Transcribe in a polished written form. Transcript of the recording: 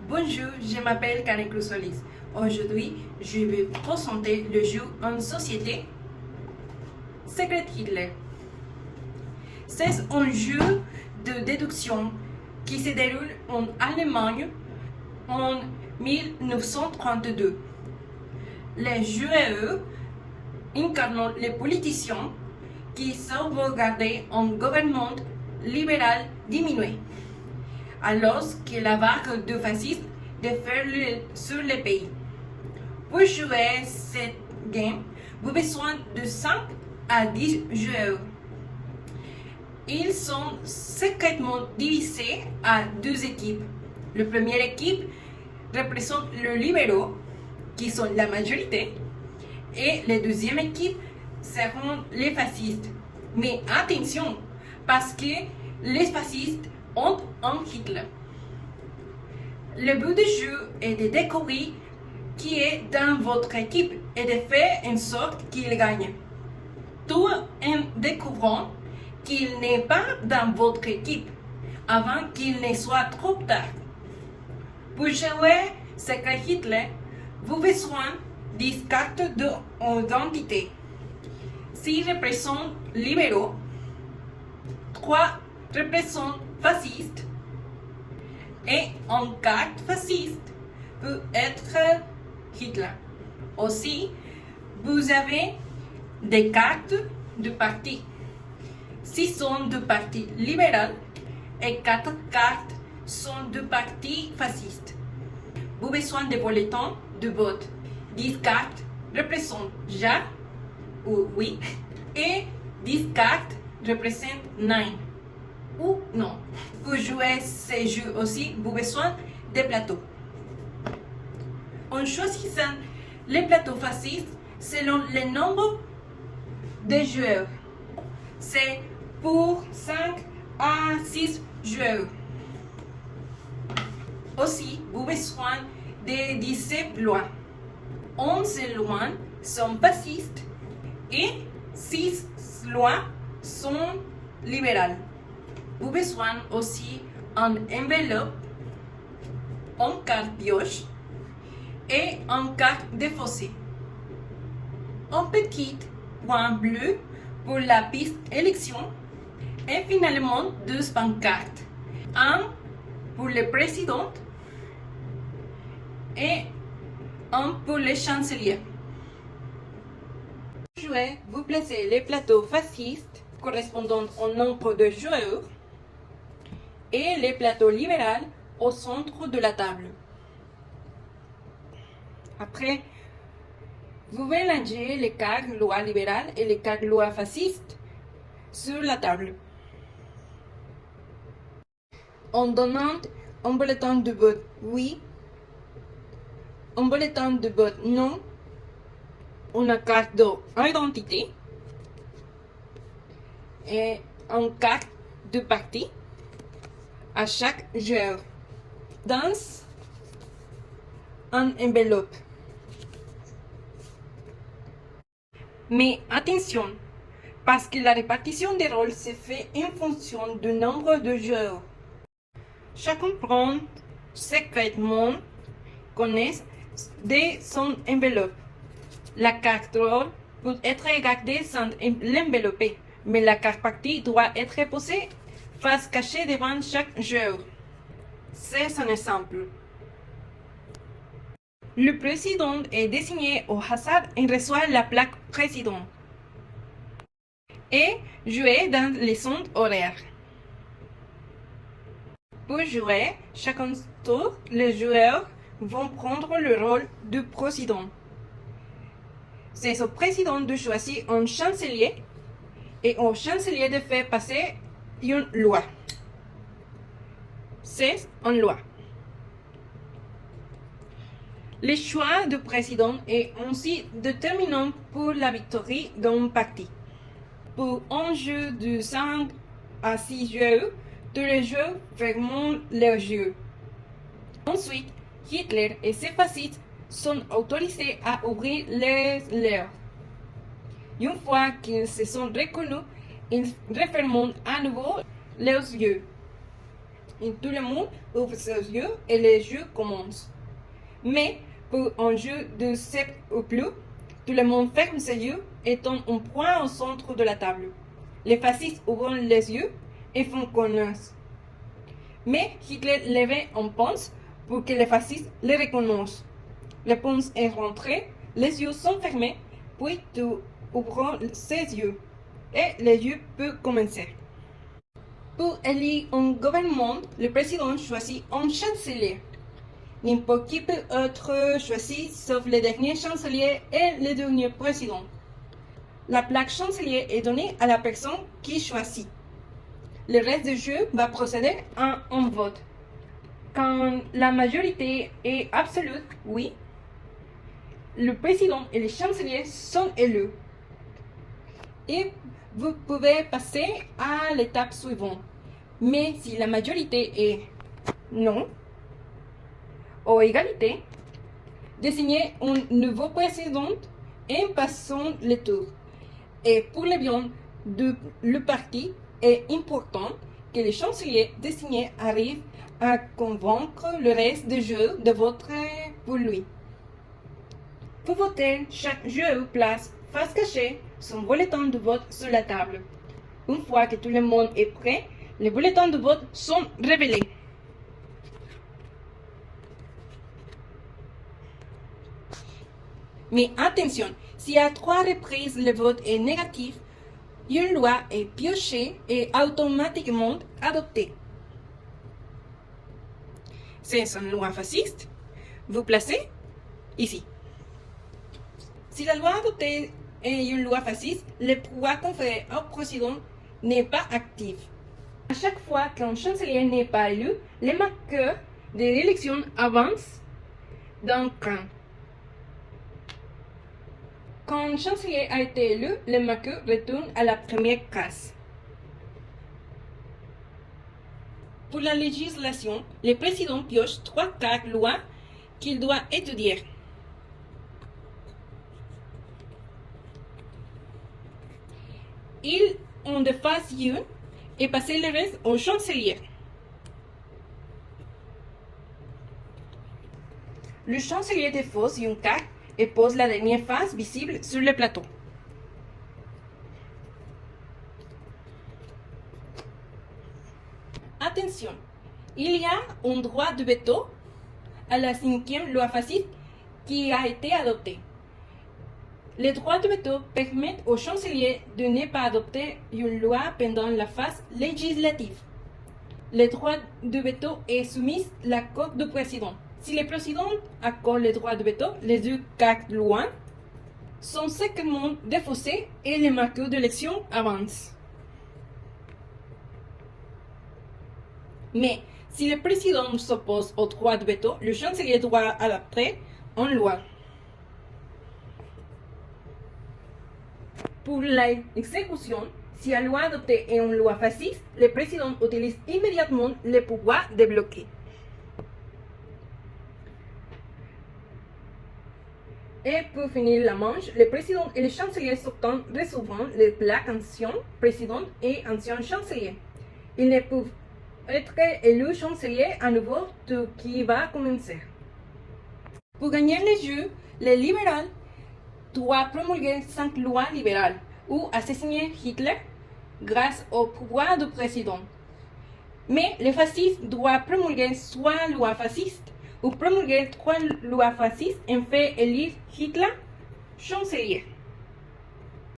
Bonjour, je m'appelle Karen Crusolis. Aujourd'hui, je vais vous présenter le jeu en société Secret Hitler. C'est un jeu de déduction qui se déroule en Allemagne en 1932. Les joueurs incarnent les politiciens qui sauvegardaient un gouvernement libéral diminué, alors que la vague de fascistes déferle sur le pays. Pour jouer cette game, vous avez besoin de 5 à 10 joueurs. Ils sont secrètement divisés à 2 équipes. La première équipe représente les libéraux, qui sont la majorité, et la deuxième équipe seront les fascistes. Mais attention, parce que les fascistes ont un Hitler. Le but du jeu est de découvrir qui est dans votre équipe et de faire en sorte qu'il gagne. Tout en découvrant qu'il n'est pas dans votre équipe avant qu'il ne soit trop tard. Pour jouer Secret Hitler, vous avez besoin de cartes d'identité. 6 représentent libéraux, 3 représentent fascistes et une carte fasciste peut être Hitler. Aussi, vous avez des cartes de parti. 6 sont de parti libéral et 4 cartes sont de parti fasciste. Vous avez besoin de bulletins de vote. 10 cartes représentent ja ou oui et 10 cartes représentent non ou non. Pour jouer ces jeux aussi, vous avez besoin de plateaux. En choisissant les plateaux fascistes selon le nombre de joueurs. C'est pour 5 à 6 joueurs. Aussi, vous avez besoin de 17 lois. 11 lois sont fascistes et 6 lois sont libérales. Vous avez besoin aussi d'une enveloppe, une carte pioche et une carte défaussée. Un petit point bleu pour la piste élection et finalement 2 pancartes. Un pour le président et un pour le chancelier. Pour jouer, vous placez les plateaux fascistes correspondant au nombre de joueurs et les plateaux libéraux au centre de la table. Après, vous mélangez les cartes loi libérale et les cartes loi fasciste sur la table. En donnant un bulletin de vote oui, un bulletin de vote non, une carte d'identité et une carte de parti à chaque joueur dans une enveloppe. Mais attention, parce que la répartition des rôles se fait en fonction du nombre de joueurs. Chacun prend secrètement connaît de son enveloppe. La carte rôle peut être gardée sans l'envelopper, mais la carte partie doit être posée face cachée devant chaque joueur. C'est un exemple. Le président est désigné au hasard et reçoit la plaque président et joué dans les centres horaires. Pour jouer, chacun tour, les joueurs vont prendre le rôle de président. C'est au président de choisir un chancelier et au chancelier de faire passer une loi. C'est une loi. Le choix du président est aussi déterminant pour la victoire d'un parti. Pour un jeu de 5 à 6 joueurs, tous les joueurs ferment leurs jeux. Ensuite, Hitler et ses fascistes sont autorisés à ouvrir les leurs. Une fois qu'ils se sont reconnus, ils referment à nouveau leurs yeux. et tout le monde ouvre ses yeux et le jeu commence. Mais pour un jeu de 7 ou plus, tout le monde ferme ses yeux et donne un point au centre de la table. Les fascistes ouvrent les yeux et font connaissance. Mais Hitler levait un pince pour que les fascistes le reconnaissent. Le pince est rentré, les yeux sont fermés, puis tout ouvre ses yeux et les yeux peuvent commencer. Pour élire un gouvernement, le président choisit un chancelier. N'importe qui peut être choisi sauf le dernier chancelier et le dernier président. La plaque chancelier est donnée à la personne qui choisit. Le reste du jeu va procéder à un vote. Quand la majorité est absolue, oui, le président et le chancelier sont élus. Et vous pouvez passer à l'étape suivante. Mais si la majorité est non, ou égalité, désignez un nouveau président et passons le tour. Et pour le bien de le parti, est important que le chancelier désigné arrive à convaincre le reste du jeu de voter pour lui. Pour voter, chaque joueur place face cachée son bulletin de vote sur la table. Une fois que tout le monde est prêt, les bulletins de vote sont révélés. Mais attention, si à 3 reprises le vote est négatif, une loi est piochée et automatiquement adoptée. C'est une loi fasciste. Vous placez ici. Si la loi adoptée est une loi fasciste, le pouvoir conféré au président n'est pas actif. À chaque fois qu'un chancelier n'est pas élu, les marqueurs de l'élection avancent d'un cran. Quand un chancelier a été élu, le marqueur retourne à la première case. Pour la législation, le président pioche 3 cartes lois qu'il doit étudier. Il en déface une et passe le reste au chancelier. Le chancelier défausse une carte et pose la dernière face visible sur le plateau. Attention, il y a un droit de veto à la 5e loi fasciste qui a été adoptée. Les droits de veto permettent au chancelier de ne pas adopter une loi pendant la phase législative. Le droit de veto est soumis à l'accord du président. Si le président accorde le droit de veto, les 2 cartes lois sont séquemment défaussées et les marqueurs d'élection avancent. Mais si le président s'oppose au droit de veto, le chancelier doit adopter une loi. Pour l'exécution, si la loi adoptée est une loi fasciste, le président utilise immédiatement le pouvoir de bloquer. Et pour finir la manche, le président et le chancelier sortant recevront les plaques ancien président et ancien chancelier. Ils ne peuvent être élus chancelier à nouveau tout qui va commencer. Pour gagner le jeu, les libéraux doivent promulguer 5 lois libérales ou assassiner Hitler grâce au pouvoir du président. Mais les fascistes doivent promulguer soit lois fascistes ou promulguer 3 lois fascistes et faire élire Hitler chancelier.